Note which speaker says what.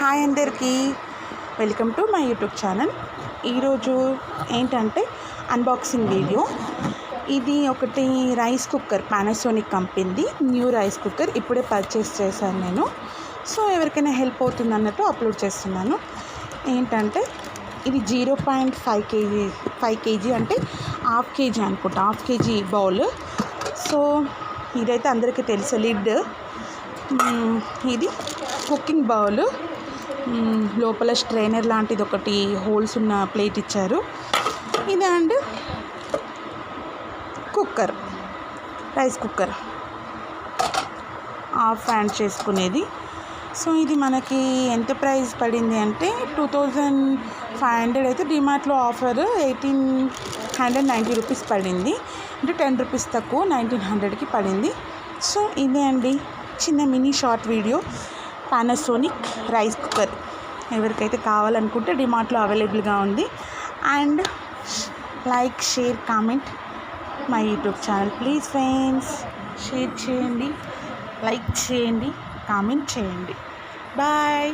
Speaker 1: Hi అందరికీ, welcome to my YouTube channel. ఈరోజు ఏంటంటే అన్బాక్సింగ్ వీడియో. ఇది ఒకటి రైస్ కుక్కర్, పానాసోనిక్ కంపెనీది న్యూ రైస్ కుక్కర్. ఇప్పుడే పర్చేస్ చేశాను నేను. సో ఎవరికైనా హెల్ప్ అవుతుంది అన్నట్టు అప్లోడ్ చేస్తున్నాను. ఏంటంటే ఇది 0.5 kg అంటే హాఫ్ కేజీ అనుకుంటా, హాఫ్ కేజీ బౌల్. సో ఇదైతే అందరికీ తెలుసు, లిడ్. ఇది కుకింగ్ బౌల్, లోపల స్ట్రైనర్ లాంటిది ఒకటి హోల్స్ ఉన్న ప్లేట్ ఇచ్చారు. ఇది and cooker, rice cooker off on చేసుకునేది. సో ఇది మనకి ఎంత ప్రైస్ పడింది అంటే 2500 అయితే డిమార్ట్లో ఆఫర్ 1890 రూపీస్ పడింది. అంటే 10 రూపీస్ తక్కువ, 1900కి పడింది. సో ఇదే అండి చిన్న mini short video, Panasonic rice cooker. ఎవరికైతే కావాలనుకుంటే డిమార్ట్లో అవైలబుల్గా ఉంది. And like, share, comment my YouTube channel. Please friends, share చేయండి, లైక్ చేయండి, కామెంట్ చేయండి. బాయ్.